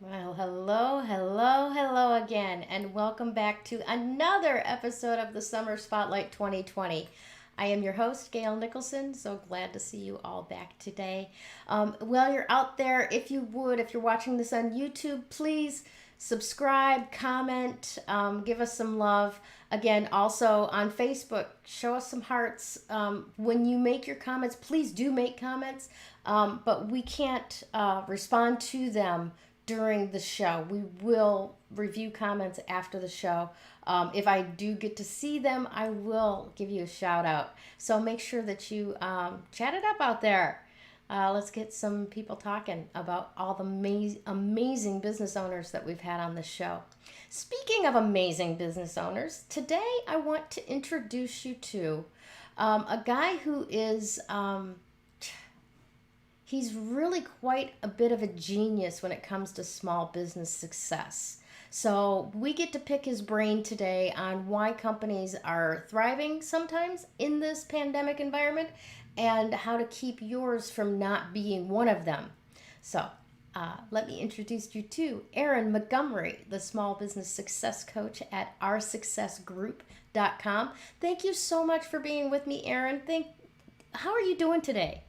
Well, hello again, and welcome back to another episode of the Summer Spotlight 2020. I am your host, Gayle Nicholson. So glad to see you all back today. While you're out there, if you're watching this on YouTube, please subscribe, comment, give us some love. Again, also on Facebook, show us some hearts. When you make your comments, please do make comments, but we can't respond to them during the show. We will review comments after the show. If I do get to see them, I will give you a shout out. So make sure that you chat it up out there. Let's get some people talking about all the amazing business owners that we've had on the show. Speaking of amazing business owners, today I want to introduce you to a guy who is he's really quite a bit of a genius when it comes to small business success. So we get to pick his brain today on why companies are thriving sometimes in this pandemic environment and how to keep yours from not being one of them. So let me introduce you to Aaron Montgomery, the small business success coach at OurSuccessGroupcom. Thank you so much for being with me, Aaron. How are you doing today?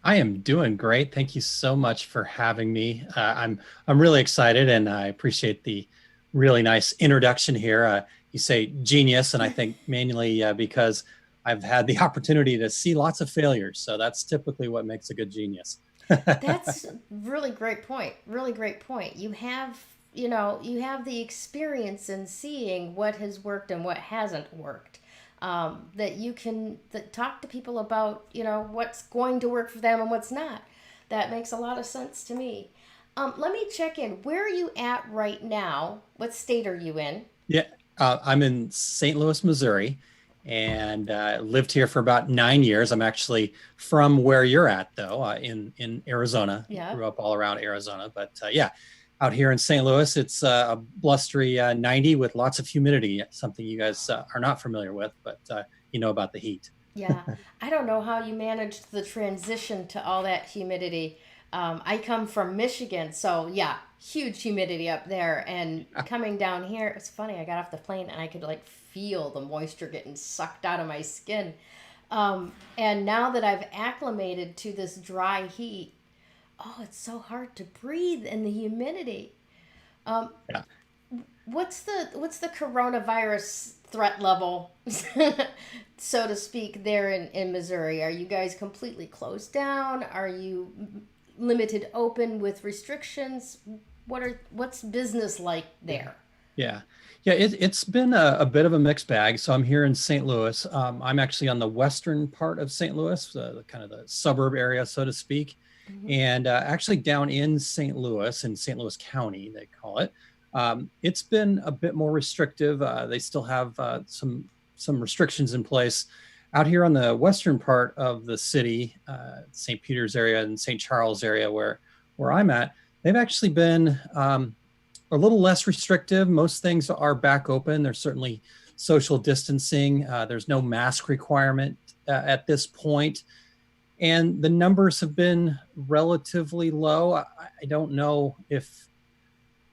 I am doing great. Thank you so much for having me. I'm really excited, and I appreciate the really nice introduction here. You say genius, and I think mainly because I've had the opportunity to see lots of failures. So that's typically what makes a good genius. That's really great point. Really great point. You have the experience in seeing what has worked and what hasn't worked. That you can talk to people about, what's going to work for them and what's not. That makes a lot of sense to me. Let me check in. Where are you at right now? What state are you in? Yeah, I'm in St. Louis, Missouri, and lived here for about 9 years. I'm actually from where you're at, though, in Arizona. Yeah. Grew up all around Arizona, but yeah, out here in St. Louis, it's a blustery 90 with lots of humidity. Something you guys are not familiar with, but you know about the heat. Yeah, I don't know how you managed the transition to all that humidity. I come from Michigan, so yeah, huge humidity up there. And coming down here, it's funny. I got off the plane and I could like feel the moisture getting sucked out of my skin. And now that I've acclimated to this dry heat, oh, it's so hard to breathe in the humidity. Um, Yeah. what's the coronavirus threat level, so to speak, there in Missouri? Are you guys completely closed down? Are you limited open with restrictions? What's business like there? Yeah. Yeah, it's been a bit of a mixed bag. So I'm here in St. Louis. I'm actually on the western part of St. Louis, kind of the suburb area, so to speak. Hmm. And actually down in St. Louis, in St. Louis County, they call it. It's been a bit more restrictive. They still have some restrictions in place. Out here on the western part of the city, St. Peter's area and St. Charles area, where I'm at, they've actually been a little less restrictive. Most things are back open. There's certainly social distancing. There's no mask requirement at this point. And the numbers have been relatively low. I don't know if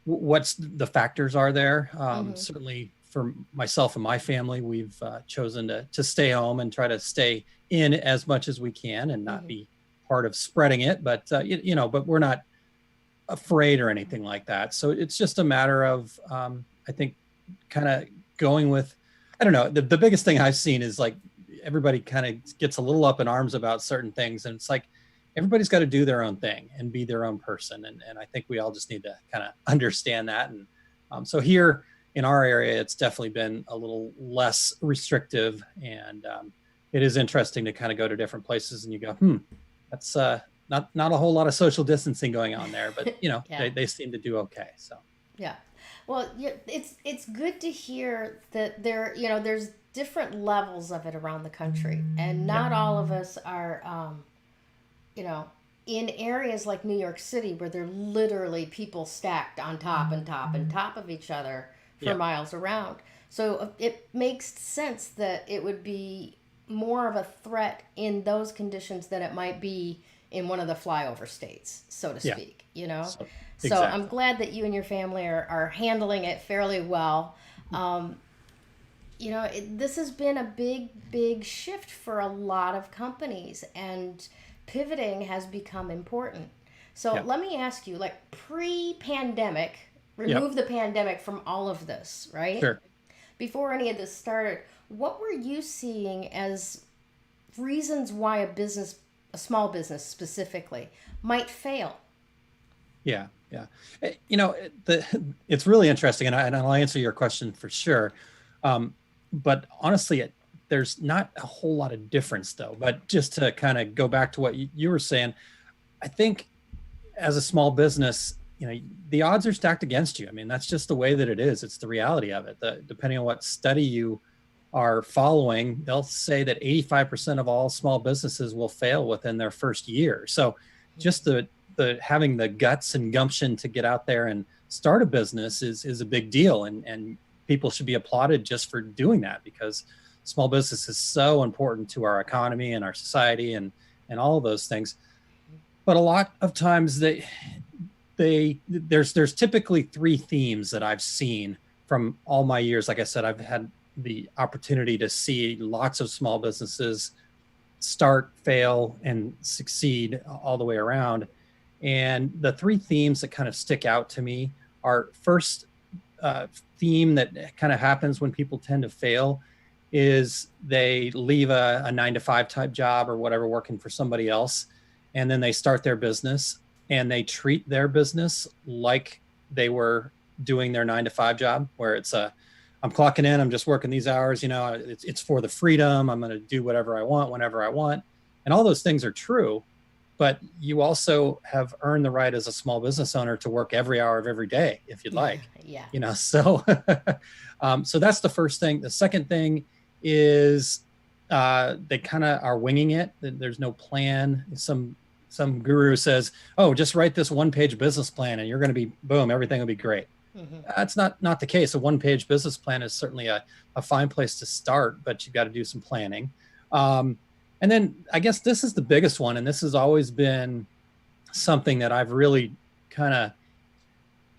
what's the factors are there. Hmm. Certainly for myself and my family, we've chosen to stay home and try to stay in as much as we can and not Hmm. be part of spreading it. But, but we're not afraid or anything like that. So it's just a matter of, I think, kind of going with, I don't know, the biggest thing I've seen is like everybody kind of gets a little up in arms about certain things. And it's like, everybody's got to do their own thing and be their own person. And I think we all just need to kind of understand that. And so here in our area, it's definitely been a little less restrictive. And it is interesting to kind of go to different places and you go, that's not a whole lot of social distancing going on there, but Yeah. they seem to do okay. So Yeah. Well, yeah, it's good to hear that there's different levels of it around the country, and yeah, not all of us are, you know, in areas like New York City where they're literally people stacked on top and top and top of each other for yeah, miles around. So it makes sense that it would be more of a threat in those conditions than it might be in one of the flyover states, so to yeah. speak, you know? So So I'm exactly. glad that you and your family are handling it fairly well. Um, this has been a big shift for a lot of companies, and pivoting has become important. So Yep. let me ask you, like pre-pandemic, Yep. remove the pandemic from all of this, right? Sure. Before any of this started, what were you seeing as reasons why a small business specifically, might fail? Yeah. Yeah. It's really interesting, and I'll answer your question for sure. Um, but honestly, there's not a whole lot of difference though. But just to kind of go back to what you were saying, I think as a small business, the odds are stacked against you. I mean, that's just the way that it is. It's the reality of it. Depending on what study you are following, they'll say that 85% of all small businesses will fail within their first year. So just the having the guts and gumption to get out there and start a business is a big deal. And people should be applauded just for doing that, because small business is so important to our economy and our society and all of those things. But a lot of times there's typically three themes that I've seen from all my years. Like I said, I've had the opportunity to see lots of small businesses start, fail, and succeed all the way around. And the three themes that kind of stick out to me are, first, theme that kind of happens when people tend to fail is they leave a 9 to 5 type job or whatever, working for somebody else, and then they start their business, and they treat their business like they were doing their 9 to 5 job, where I'm clocking in, I'm just working these hours, it's for the freedom, I'm going to do whatever I want whenever I want. And all those things are true, but you also have earned the right as a small business owner to work every hour of every day if you'd like. Yeah. So so that's the first thing. The second thing is they kind of are winging it. There's no plan. Some guru says, oh, just write this 1-page business plan and you're going to be, boom, everything will be great. That's not the case. A 1-page business plan is certainly a fine place to start, but you've got to do some planning. And then I guess this is the biggest one, and this has always been something that I've really kind of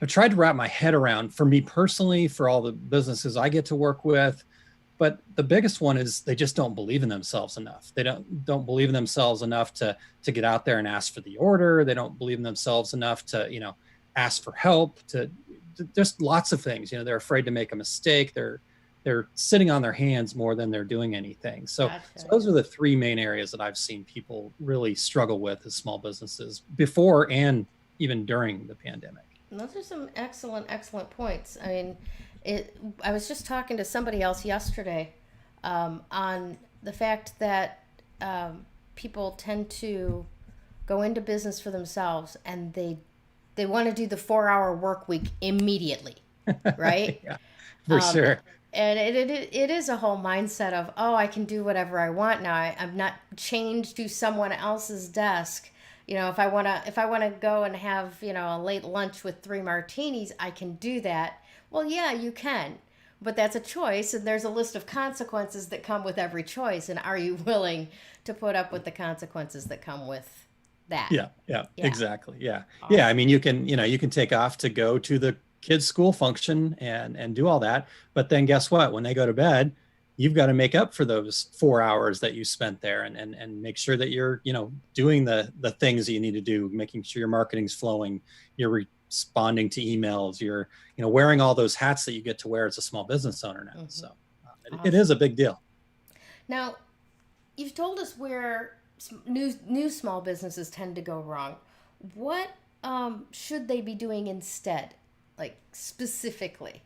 I've tried to wrap my head around, for me personally, for all the businesses I get to work with. But the biggest one is they just don't believe in themselves enough. They don't believe in themselves enough to get out there and ask for the order. They don't believe in themselves enough to ask for help. To just lots of things. They're afraid to make a mistake. They're sitting on their hands more than they're doing anything. So those are the three main areas that I've seen people really struggle with as small businesses before and even during the pandemic. Those are some excellent points. I mean, I was just talking to somebody else yesterday on the fact that people tend to go into business for themselves, and they want to do the 4-hour work week immediately, right? Yeah, for sure. And it is a whole mindset of, oh, I can do whatever I want now. I'm not chained to someone else's desk. If I wanna go and have a late lunch with 3 martinis, I can do that. Well, yeah, you can, but that's a choice, and there's a list of consequences that come with every choice. And are you willing to put up with the consequences that come with that? Yeah, exactly. Yeah. Awesome. Yeah. I mean, you can take off to go to the kids' school function and do all that. But then guess what? When they go to bed, you've got to make up for those 4 hours that you spent there, and make sure that you're, doing the things that you need to do, making sure your marketing's flowing, you're responding to emails, you're, wearing all those hats that you get to wear as a small business owner now. Mm-hmm. So it is a big deal. Now, you've told us where new small businesses tend to go wrong. What should they be doing instead, like specifically?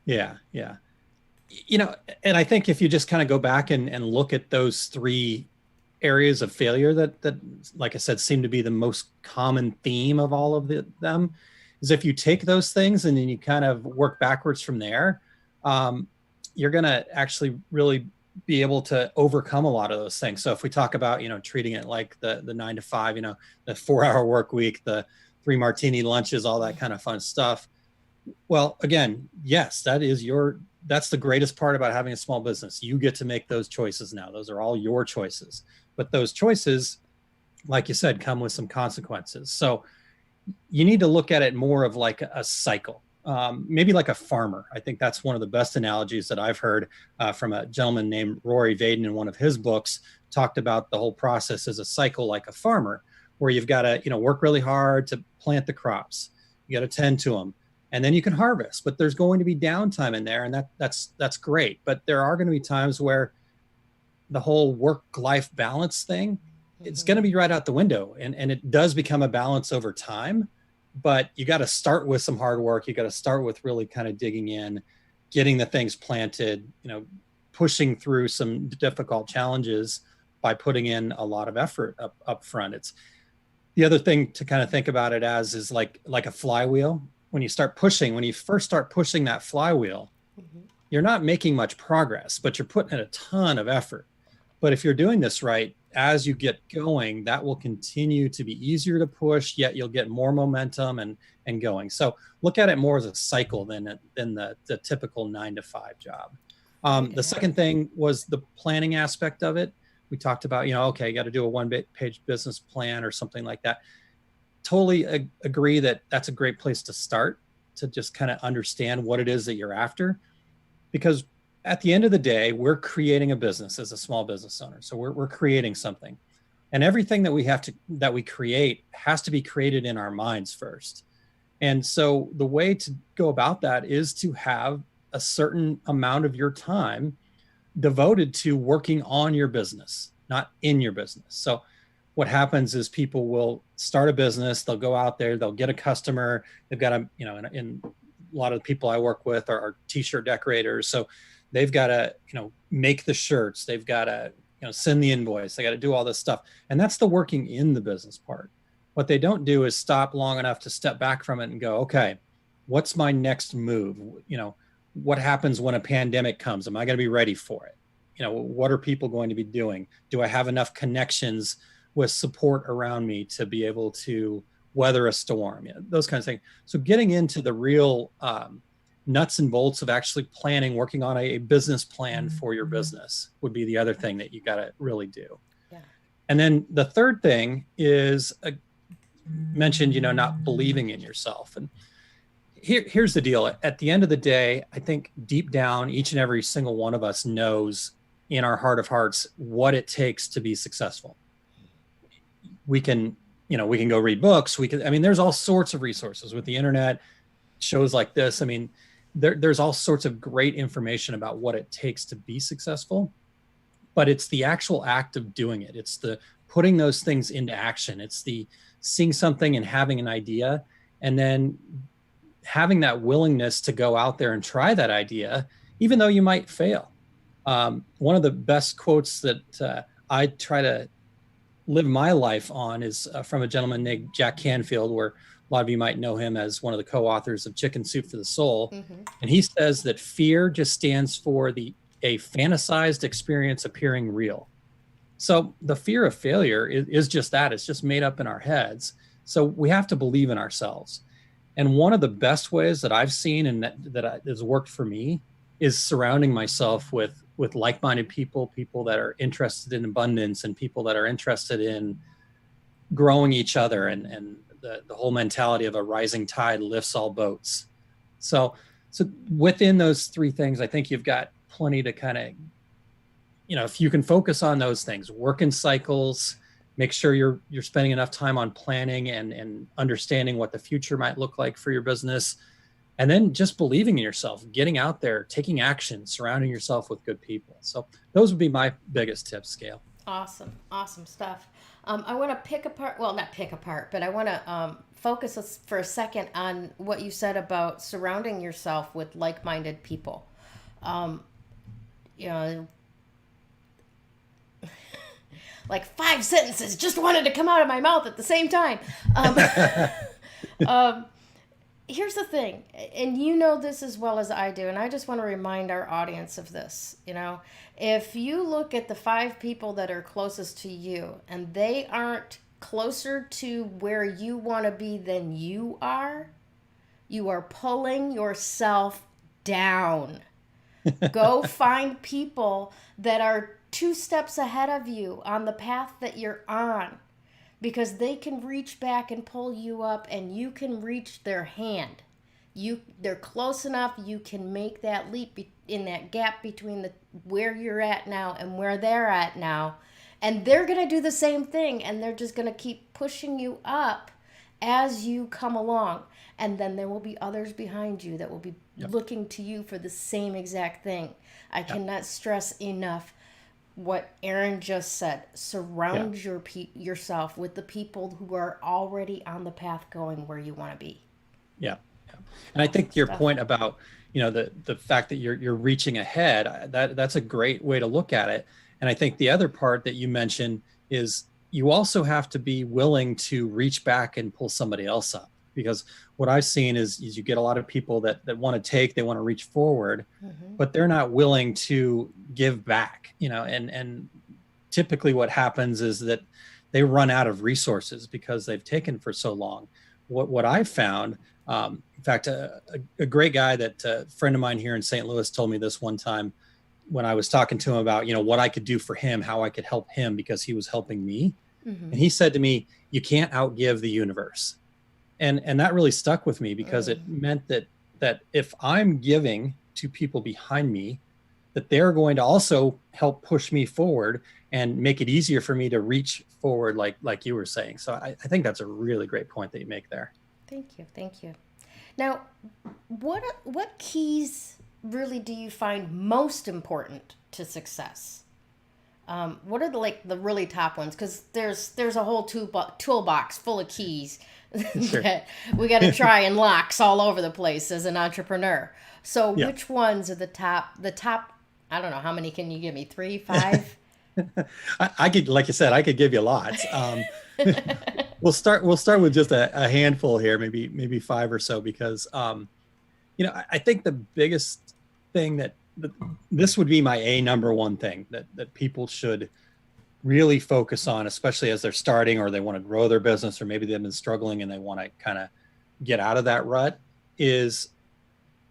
Yeah. And I think if you just kind of go back and look at those three areas of failure that, like I said, seem to be the most common theme of all of them, is if you take those things and then you kind of work backwards from there, you're going to actually really be able to overcome a lot of those things. So if we talk about, treating it like the 9 to 5, the 4-hour work week, the 3 martini lunches, all that kind of fun stuff. Well, again, yes, that's the greatest part about having a small business. You get to make those choices now. Those are all your choices. But those choices, like you said, come with some consequences. So you need to look at it more of like a cycle, maybe like a farmer. I think that's one of the best analogies that I've heard from a gentleman named Rory Vaden in one of his books. Talked about the whole process as a cycle, like a farmer, where you've got to, work really hard to plant the crops. You got to tend to them, and then you can harvest. But there's going to be downtime in there, and that's great. But there are going to be times where the whole work-life balance thing, it's going to be right out the window, and it does become a balance over time. But you got to start with some hard work. You got to start with really kind of digging in, getting the things planted, pushing through some difficult challenges by putting in a lot of effort up front. It's the other thing to kind of think about it as is like a flywheel. When you first start pushing that flywheel, you're not making much progress, but you're putting in a ton of effort. But if you're doing this right, as you get going, that will continue to be easier to push, yet you'll get more momentum and going. So look at it more as a cycle than the typical 9-to-5 job. The second thing was the planning aspect of it. We talked about, okay, you got to do a one-page business plan or something like that. Totally agree that that's a great place to start, to just kind of understand what it is that you're after. Because at the end of the day, we're creating a business as a small business owner. So we're creating something, and everything that we create has to be created in our minds first. And so the way to go about that is to have a certain amount of your time devoted to working on your business, not in your business. So what happens is people will start a business, they'll go out there, they'll get a customer, they've got a, in a lot of the people I work with are t-shirt decorators. So they've got to, make the shirts, they've got to, send the invoice, they got to do all this stuff. And that's the working in the business part. What they don't do is stop long enough to step back from it and go, okay, what's my next move? What happens when a pandemic comes? Am I going to be ready for it? What are people going to be doing? Do I have enough connections with support around me to be able to weather a storm? Those kinds of things. So getting into the real nuts and bolts of actually planning, working on a business plan for your business would be the other thing that you got to really do. Yeah. And then the third thing is mentioned, not believing in yourself. And here's the deal. At the end of the day, I think deep down, each and every single one of us knows in our heart of hearts what it takes to be successful. We can go read books. There's all sorts of resources with the internet, shows like this. There's all sorts of great information about what it takes to be successful, but it's the actual act of doing it. It's the putting those things into action. It's the seeing something and having an idea, and then having that willingness to go out there and try that idea, even though you might fail. One of the best quotes that I try to live my life on is from a gentleman named Jack Canfield, where a lot of you might know him as one of the co-authors of Chicken Soup for the Soul. Mm-hmm. And he says that fear just stands for a fantasized experience appearing real. So the fear of failure is just that. It's just made up in our heads. So we have to believe in ourselves. And one of the best ways that I've seen and that has worked for me is surrounding myself with like-minded people that are interested in abundance, and people that are interested in growing each other, and the whole mentality of a rising tide lifts all boats. So within those three things, I think you've got plenty to kind of, if you can focus on those things, work in cycles, make sure you're spending enough time on planning and understanding what the future might look like for your business. And then just believing in yourself, getting out there, taking action, surrounding yourself with good people. So those would be my biggest tips, Gayle. Awesome stuff. I want to not pick apart, but I want to focus for a second on what you said about surrounding yourself with like-minded people. Like 5 sentences just wanted to come out of my mouth at the same time. Here's the thing, and this as well as I do, and I just want to remind our audience of this. If you look at the 5 people that are closest to you and they aren't closer to where you want to be than you are pulling yourself down. Go find people that are 2 steps ahead of you on the path that you're on. because they can reach back and pull you up, and you can reach their hand. They're close enough, you can make that leap in that gap between the where you're at now and where they're at now. And they're going to do the same thing, and they're just going to keep pushing you up as you come along. And then there will be others behind you that will be looking to you for the same exact thing. I cannot stress enough what Aaron just said. Surround yourself with the people who are already on the path going where you want to be. Yeah. And I think your point about, the fact that you're reaching ahead, that's a great way to look at it. And I think the other part that you mentioned is you also have to be willing to reach back and pull somebody else up. Because what I've seen is you get a lot of people that want to they want to reach forward, but they're not willing to give back, and typically what happens is that they run out of resources because they've taken for so long. What I've found, in fact, a great guy that a friend of mine here in St. Louis told me this one time when I was talking to him about, what I could do for him, how I could help him because he was helping me. And he said to me, you can't outgive the universe. And that really stuck with me because it meant that if I'm giving to people behind me, that they're going to also help push me forward and make it easier for me to reach forward, like you were saying. So I think that's a really great point that you make there. Thank you. Now, what keys really do you find most important to success? What are the really top ones? Because there's a whole toolbox full of keys that we got to try and locks all over the place as an entrepreneur. So which ones are the top? I don't know, how many can you give me? 3, 5? I could, like you said, I could give you lots. We'll start with just a handful here, maybe 5 or so, because I think the biggest thing that this would be my number one thing that people should really focus on, especially as they're starting or they want to grow their business, or maybe they've been struggling and they want to kind of get out of that rut, is,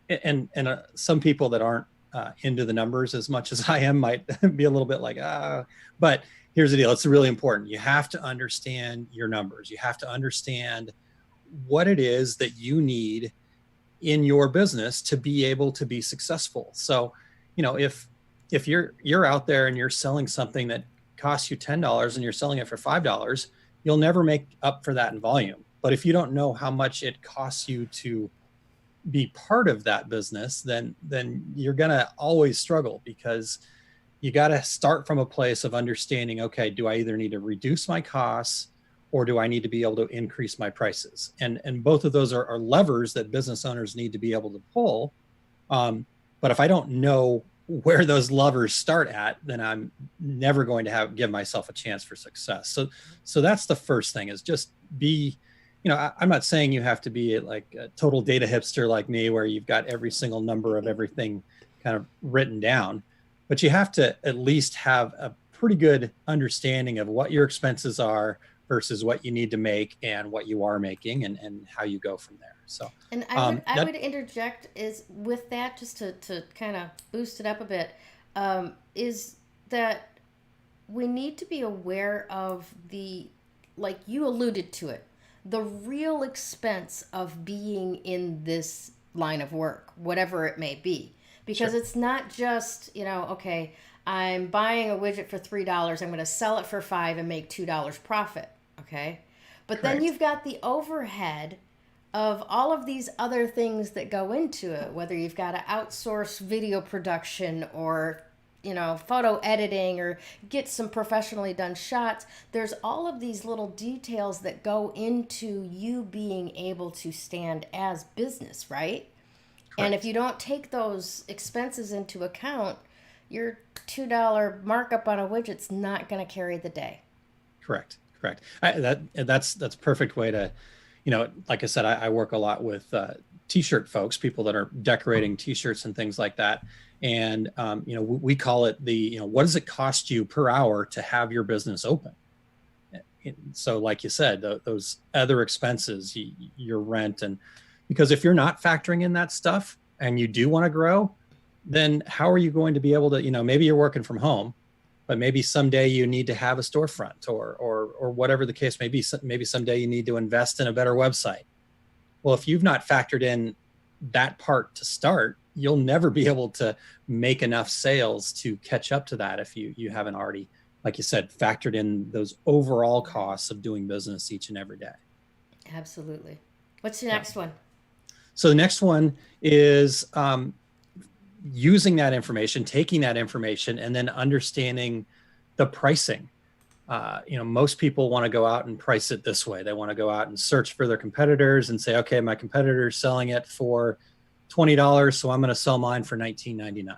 and some people that aren't into the numbers as much as I am might be a little bit like, but here's the deal. It's really important. You have to understand your numbers. You have to understand what it is that you need in your business to be able to be successful. So, if you're out there and you're selling something that costs you $10 and you're selling it for $5, you'll never make up for that in volume. But if you don't know how much it costs you to be part of that business, then you're going to always struggle, because you got to start from a place of understanding, okay, do I either need to reduce my costs or do I need to be able to increase my prices? And both of those are levers that business owners need to be able to pull. But if I don't know where those levers start at, then I'm never going to give myself a chance for success. So that's the first thing, is just be, I'm not saying you have to be like a total data hipster like me, where you've got every single number of everything kind of written down, but you have to at least have a pretty good understanding of what your expenses are versus what you need to make and what you are making, and how you go from there. So, and I would interject is with that, just to kind of boost it up a bit, is that we need to be aware of like you alluded to it, the real expense of being in this line of work, whatever it may be, because it's not just, okay, I'm buying a widget for $3, I'm going to sell it for $5 and make $2 profit. Okay. But then you've got the overhead of all of these other things that go into it, whether you've got to outsource video production or, photo editing, or get some professionally done shots. There's all of these little details that go into you being able to stand as business, right? Correct. And if you don't take those expenses into account, your $2 markup on a widget's not going to carry the day. Correct. That's a perfect way to, like I said, I work a lot with t-shirt folks, people that are decorating t-shirts and things like that. And, we call it what does it cost you per hour to have your business open? So like you said, those other expenses, your rent, and because if you're not factoring in that stuff and you do want to grow, then how are you going to be able to, maybe you're working from home, but maybe someday you need to have a storefront or whatever the case may be. Maybe someday you need to invest in a better website. Well, if you've not factored in that part to start, you'll never be able to make enough sales to catch up to that if you haven't already, like you said, factored in those overall costs of doing business each and every day. Absolutely. What's the next one? So the next one is using that information, taking that information, and then understanding the pricing. Most people want to go out and price it this way. They want to go out and search for their competitors and say, okay, my competitor's selling it for $20, so I'm going to sell mine for $19.99.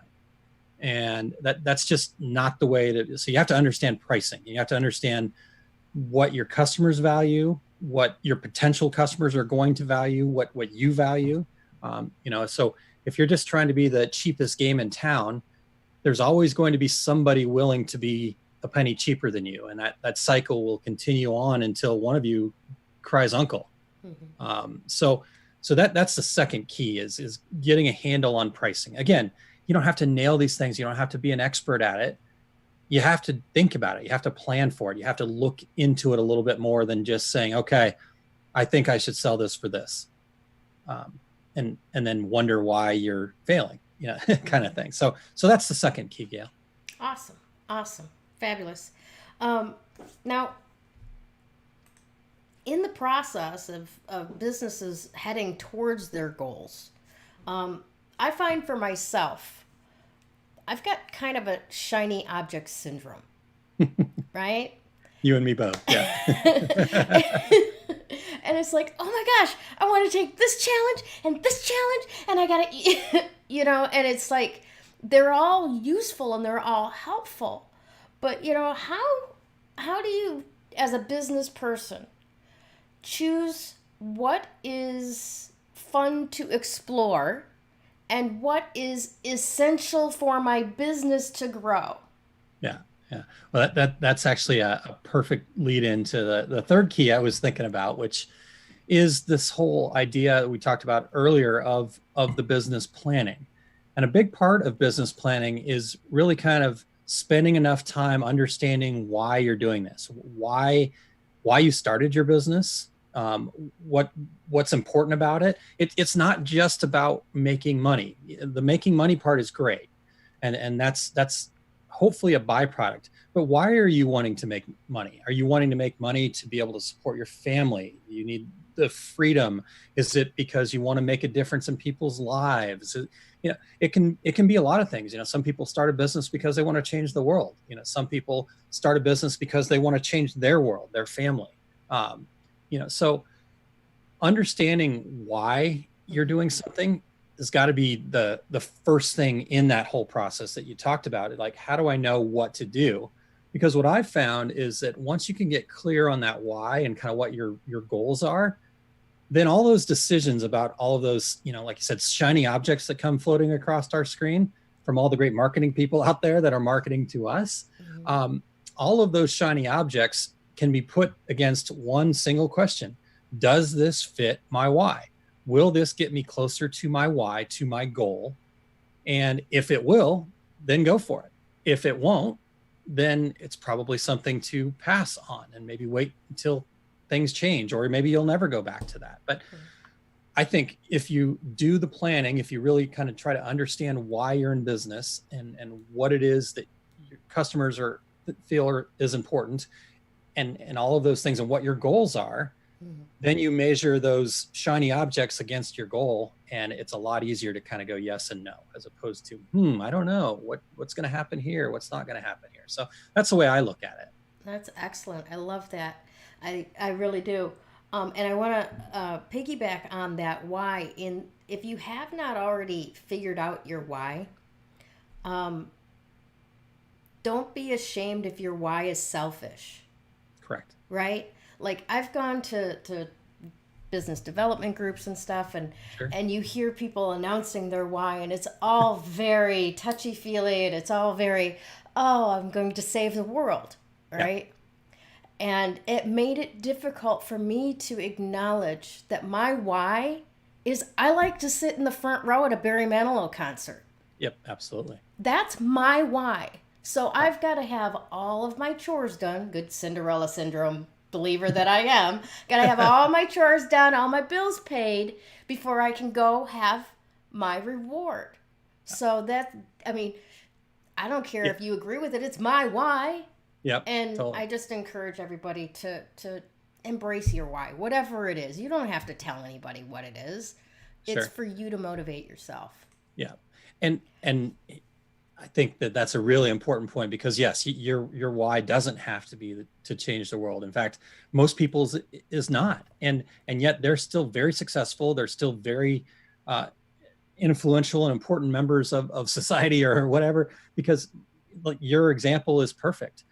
And that's just not the way to. So you have to understand pricing. You have to understand what your customers value, what your potential customers are going to value, what you value. So if you're just trying to be the cheapest game in town, there's always going to be somebody willing to be a penny cheaper than you. And that cycle will continue on until one of you cries uncle. Mm-hmm. So that's the second key is getting a handle on pricing. Again, you don't have to nail these things. You don't have to be an expert at it. You have to think about it. You have to plan for it. You have to look into it a little bit more than just saying, okay, I think I should sell this for this. And then wonder why you're failing, kind of thing. So that's the second key, Gayle. Awesome. Fabulous. Now, in the process of businesses heading towards their goals, I find for myself, I've got kind of a shiny object syndrome, right? You and me both, yeah. And it's like, oh my gosh, I want to take this challenge and I got to, and it's like, they're all useful and they're all helpful. But, how do you, as a business person, choose what is fun to explore and what is essential for my business to grow? Yeah. Well, that's actually a perfect lead into the third key I was thinking about, which is this whole idea we talked about earlier of the business planning. And a big part of business planning is really kind of spending enough time understanding why you're doing this, why you started your business, what's important about it. It's not just about making money. The making money part is great, and that's hopefully a byproduct. But why are you wanting to make money? Are you wanting to make money to be able to support your family? You need the freedom. Is it because you want to make a difference in people's lives? It can be a lot of things. Some people start a business because they want to change the world. Some people start a business because they want to change their world, their family. So understanding why you're doing something has got to be the first thing in that whole process that you talked about. Like, how do I know what to do? Because what I've found is that once you can get clear on that why and kind of what your goals are, then all those decisions about all of those, like you said, shiny objects that come floating across our screen from all the great marketing people out there that are marketing to us, mm-hmm. All of those shiny objects can be put against one single question. Does this fit my why? Will this get me closer to my why, to my goal? And if it will, then go for it. If it won't, then it's probably something to pass on and maybe wait until things change, or maybe you'll never go back to that. But I think if you do the planning, if you really kind of try to understand why you're in business and what it is that your customers feel is important and all of those things and what your goals are, mm-hmm. then you measure those shiny objects against your goal, and it's a lot easier to kind of go yes and no, as opposed to, I don't know what's going to happen here, what's not going to happen here. So that's the way I look at it. That's excellent. I love that. I really do. And I want to piggyback on that why. If you have not already figured out your why, don't be ashamed if your why is selfish. Correct. Right? Like, I've gone to business development groups and stuff, and sure. And you hear people announcing their why, and it's all very touchy-feely, and it's all very, I'm going to save the world, right? Yeah. And it made it difficult for me to acknowledge that my why is I like to sit in the front row at a Barry Manilow concert. Yep, absolutely. That's my why. So I've got to have all of my chores done. Good Cinderella syndrome believer that I am. Got to have all my chores done, all my bills paid before I can go have my reward. So that, I mean, I don't care Yeah. if you agree with it. It's my why. Yep. And Totally. I just encourage everybody to embrace your why, whatever it is. You don't have to tell anybody what it is. It's Sure. for you to motivate yourself. Yeah. And I think that that's a really important point because yes, your why doesn't have to be to change the world. In fact, most people's is not, and yet they're still very successful. They're still very uh, influential and important members of society or whatever. Because like your example is perfect.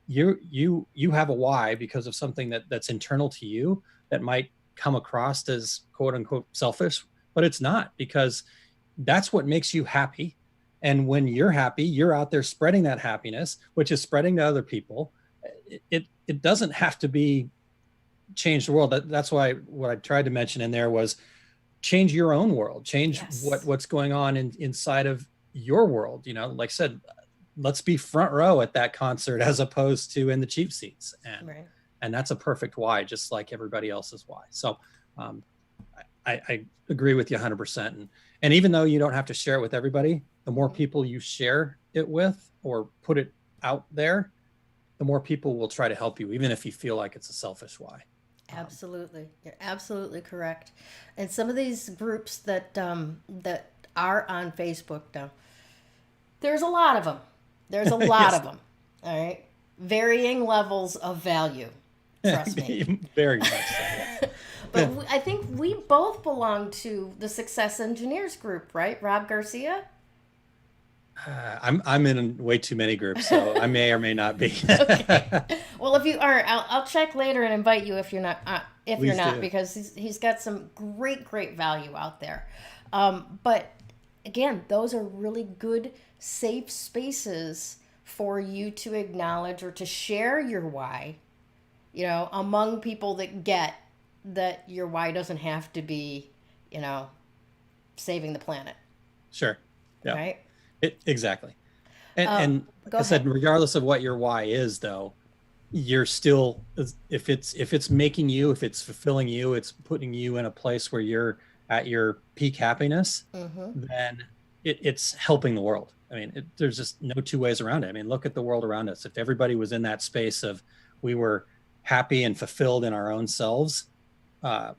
You have a why because of something that's internal to you that might come across as quote unquote selfish, but it's not because that's what makes you happy. And when you're happy, you're out there spreading that happiness, which is spreading to other people. It doesn't have to be change the world. That's why what I tried to mention in there was change your own world, change Yes. what's going on inside of your world. Like I said, let's be front row at that concert as opposed to in the cheap seats. Right. And that's a perfect why, just like everybody else's why. So um, I agree with you 100%. And even though you don't have to share it with everybody, the more people you share it with or put it out there, the more people will try to help you, even if you feel like it's a selfish why. Absolutely, you're absolutely correct. And some of these groups that are on Facebook now, there's a lot of them. There's a lot Yes. of them. All right, varying levels of value. Trust me. Very much so. Yeah. But I think we both belong to the Success Engineers group, right? Rob Garcia. I'm in way too many groups, so I may or may not be. Okay. Well, if you aren't, I'll check later and invite you if you're not. If you're Please not, do. because he's got some great value out there. But again, those are really good, safe spaces for you to acknowledge or to share your why. Among people that get that your why doesn't have to be, you know, saving the planet, Sure. Yeah. right? Exactly. And like Go I said, ahead. regardless of what your why is, though, you're still if it's making you, if it's fulfilling you, it's putting you in a place where you're at your peak happiness, Mm-hmm. then it's helping the world. I mean, there's just no two ways around it. I mean, look at the world around us. If everybody was in that space of we were happy and fulfilled in our own selves, uh,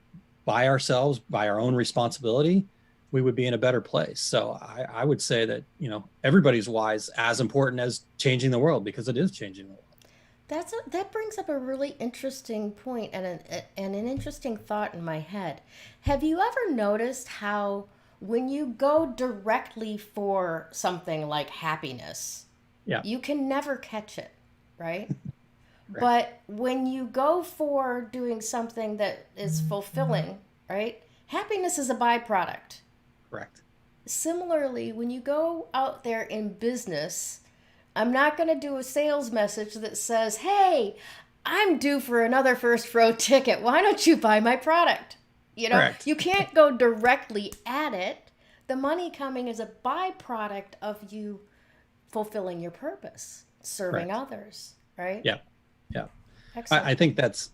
by ourselves, by our own responsibility, we would be in a better place. So I would say that, everybody's why is as important as changing the world because it is changing the world. That brings up a really interesting point and an interesting thought in my head. Have you ever noticed how when you go directly for something like happiness, Yeah. you can never catch it, right? Correct. But when you go for doing something that is fulfilling, right? Happiness is a byproduct. Correct. Similarly, when you go out there in business, I'm not going to do a sales message that says, hey, I'm due for another first row ticket. Why don't you buy my product? Correct. You can't go directly at it. The money coming is a byproduct of you fulfilling your purpose, serving Correct. others, right? Yeah. Yeah. Excellent. I think that's,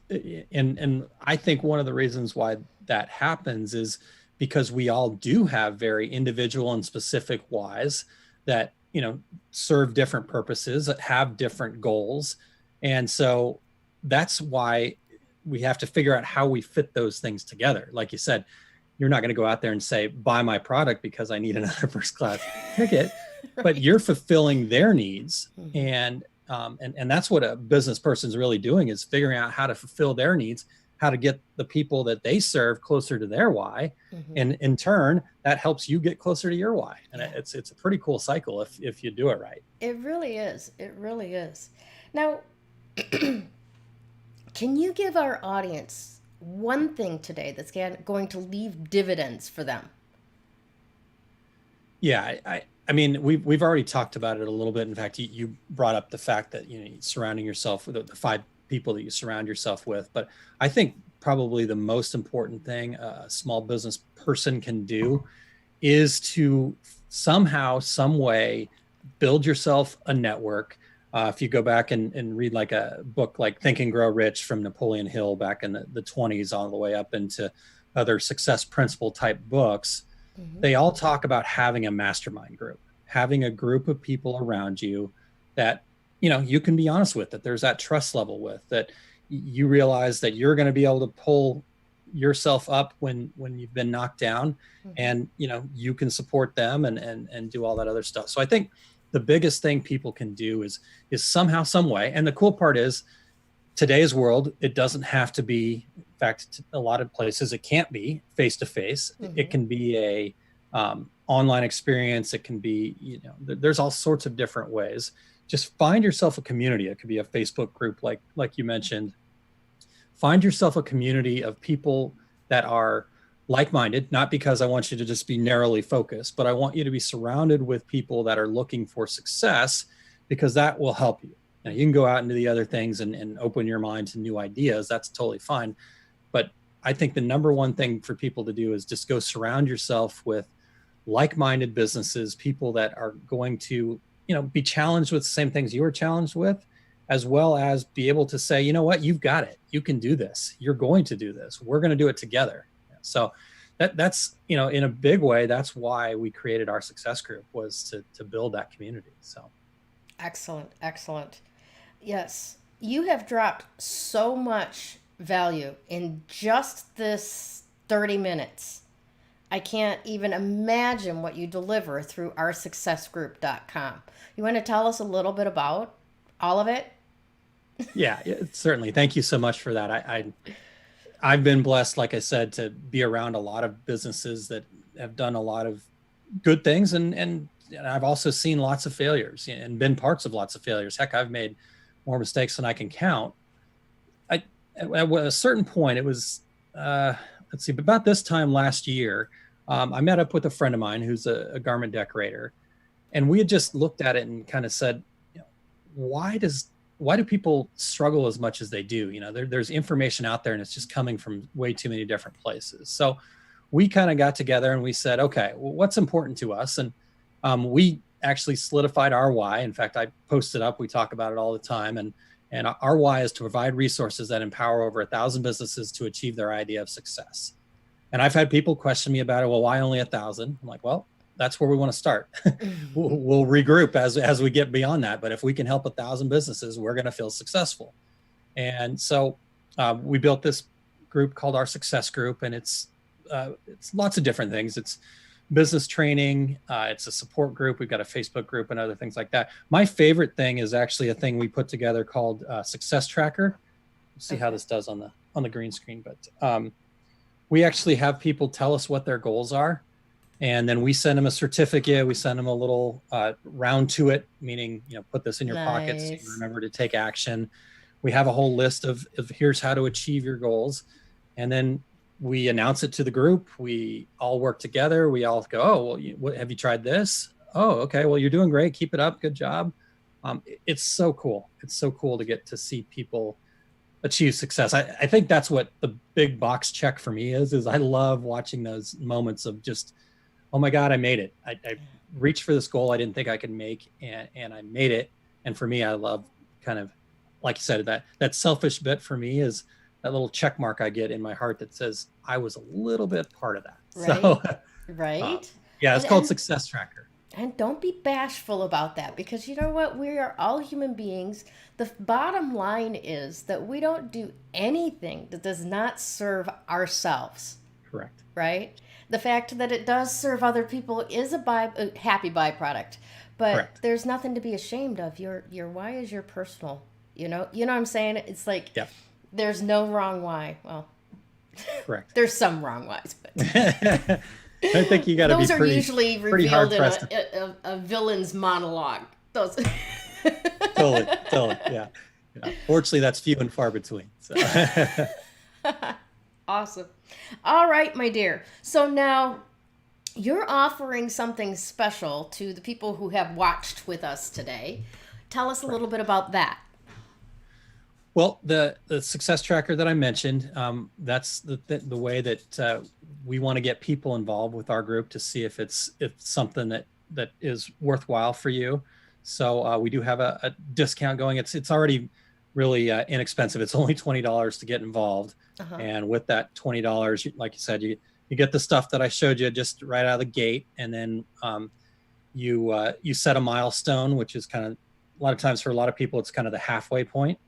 and I think one of the reasons why that happens is because we all do have very individual and specific whys that, serve different purposes, that have different goals. And so that's why we have to figure out how we fit those things together. Like you said, you're not going to go out there and say, buy my product because I need another first class ticket, but you're fulfilling their needs. Mhm. And that's what a business person's really doing is figuring out how to fulfill their needs, how to get the people that they serve closer to their why. Mhm. And in turn, that helps you get closer to your why. And Yeah. it's a pretty cool cycle if you do it right. It really is. It really is. Now, can you give our audience one thing today that's going to leave dividends for them? Yeah, I mean, we've already talked about it a little bit. In fact, you brought up the fact that surrounding yourself with the 5 people that you surround yourself with. But I think probably the most important thing a small business person can do is to somehow, some way, build yourself a network. If you go back and read like a book like Think and Grow Rich from Napoleon Hill back in the 20s all the way up into other success principle type books, Mm-hmm. they all talk about having a mastermind group, having a group of people around you that, you can be honest with, that there's that trust level with, that you realize that you're going to be able to pull yourself up when you've been knocked down, Mm-hmm. and you can support them and do all that other stuff. So I think the biggest thing people can do is somehow, some way. And the cool part is, today's world, it doesn't have to be, in fact, a lot of places it can't be face to face. It Mm-hmm. can be a online experience. It can be, there's all sorts of different ways. Just find yourself a community. It could be a Facebook group like you mentioned. Find yourself a community of people that are like-minded, not because I want you to just be narrowly focused, but I want you to be surrounded with people that are looking for success, because that will help you. Now, you can go out into the other things and open your mind to new ideas. That's totally fine. But I think the number one thing for people to do is just go surround yourself with like-minded businesses, people that are going to, be challenged with the same things you were challenged with, as well as be able to say, you know what, you've got it. You can do this. You're going to do this. We're going to do it together. So that's, in a big way, that's why we created our success group, was to build that community. So. Excellent. Excellent. Yes. You have dropped so much value in just this 30 minutes. I can't even imagine what you deliver through OurSuccessGroupcom. You want to tell us a little bit about all of it? Yeah, certainly. Thank you so much for that. I've been blessed, like I said, to be around a lot of businesses that have done a lot of good things, and I've also seen lots of failures and been parts of lots of failures. Heck, I've made more mistakes than I can count. At a certain point, it was let's see, about this time last year, I met up with a friend of mine who's a garment decorator, and we had just looked at it and kind of said, why do people struggle as much as they do? There's information out there and it's just coming from way too many different places. So we kind of got together and we said, okay, well, what's important to us? And we actually solidified our why. In fact, I posted up, we talk about it all the time. And our why is to provide resources that empower over 1,000 businesses to achieve their idea of success. And I've had people question me about it. Well, why only 1,000? I'm like, well, that's where we want to start. We'll regroup as we get beyond that. But if we can help 1,000 businesses, we're going to feel successful. And so we built this group called Our Success Group, and it's lots of different things. It's business training. It's a support group. We've got a Facebook group and other things like that. My favorite thing is actually a thing we put together called Success Tracker. Let's see how this does on the green screen. But we actually have people tell us what their goals are. And then we send them a certificate. We send them a little round to it, meaning, put this in your pocket so you remember to take action. We have a whole list of here's how to achieve your goals. And then we announce it to the group. We all work together. We all go, oh, well, have you tried this? Oh, okay. Well, you're doing great. Keep it up. Good job. It's so cool. It's so cool to get to see people achieve success. I think that's what the big box check for me is I love watching those moments of just, oh my God, I made it. I reached for this goal I didn't think I could make, and I made it. And for me, I love kind of, like you said, that selfish bit for me is that little check mark I get in my heart that says I was a little bit part of that. Right. So, right. Yeah, it's called Success Tracker. And don't be bashful about that, because you know what? We are all human beings. The bottom line is that we don't do anything that does not serve ourselves. Correct. Right? The fact that it does serve other people is a happy byproduct, but Correct. There's nothing to be ashamed of. Your why is your personal. You know what I'm saying? It's like, yeah. There's no wrong why. Well, correct. There's some wrong whys, but I think you got to be those are usually revealed in a villain's monologue. Those. Totally, yeah. Fortunately, that's few and far between. So. Awesome. All right, my dear. So now you're offering something special to the people who have watched with us today. Tell us a little bit about that. Well, the success tracker that I mentioned, that's the way that we want to get people involved with our group to see if it's something that is worthwhile for you. So we do have a discount going. It's already really inexpensive. It's only $20 to get involved. Uh-huh. And with that $20, like you said, you get the stuff that I showed you just right out of the gate. And then you set a milestone, which is kind of, a lot of times for a lot of people, it's kind of the halfway point.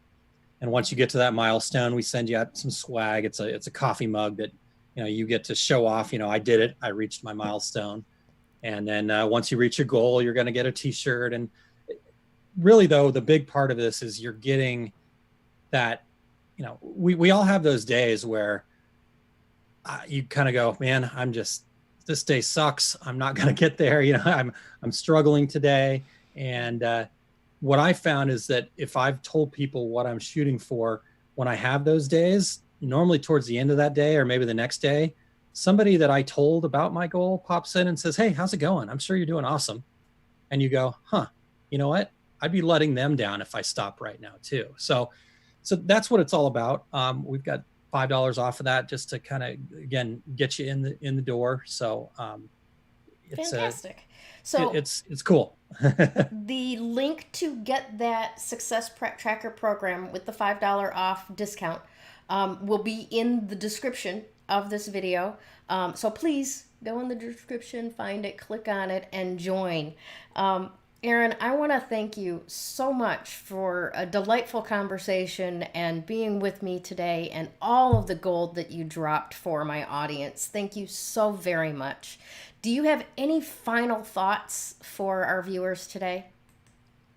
And once you get to that milestone, we send you out some swag. It's a coffee mug that, you get to show off, I did it. I reached my milestone. And then once you reach your goal, you're going to get a t-shirt. And really though, the big part of this is you're getting that, we all have those days where you kind of go, man, this day sucks. I'm not going to get there. I'm struggling today. And what I found is that if I've told people what I'm shooting for, when I have those days, normally towards the end of that day or maybe the next day, somebody that I told about my goal pops in and says, hey, how's it going? I'm sure you're doing awesome. And you go, huh, you know what? I'd be letting them down if I stop right now too. So that's what it's all about. We've got $5 off of that just to kind of, again, get you in the door. So it's fantastic. So it's cool. The link to get that Success Tracker program with the $5 off discount will be in the description of this video. So please go in the description, find it, click on it, and join. Aaron, I want to thank you so much for a delightful conversation and being with me today and all of the gold that you dropped for my audience. Thank you so very much. Do you have any final thoughts for our viewers today?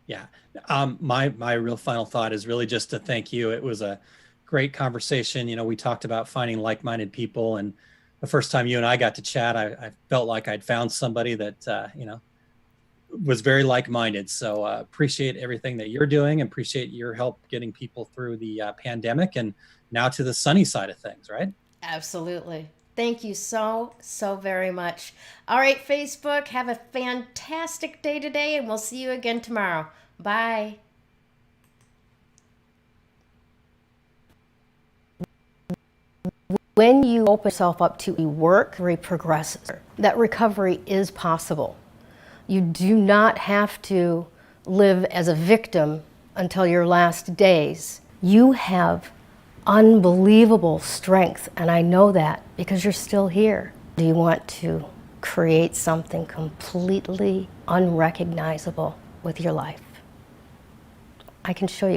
Yeah, my real final thought is really just to thank you. It was a great conversation. We talked about finding like-minded people, and the first time you and I got to chat, I felt like I'd found somebody that, was very like-minded. So appreciate everything that you're doing and appreciate your help getting people through the pandemic and now to the sunny side of things, right? Absolutely. Thank you so very much. All right, Facebook, have a fantastic day today, and we'll see you again tomorrow. Bye. When you open yourself up to work, recovery progresses. That recovery is possible. You do not have to live as a victim until your last days. You have unbelievable strength, and I know that because you're still here. Do you want to create something completely unrecognizable with your life? I can show you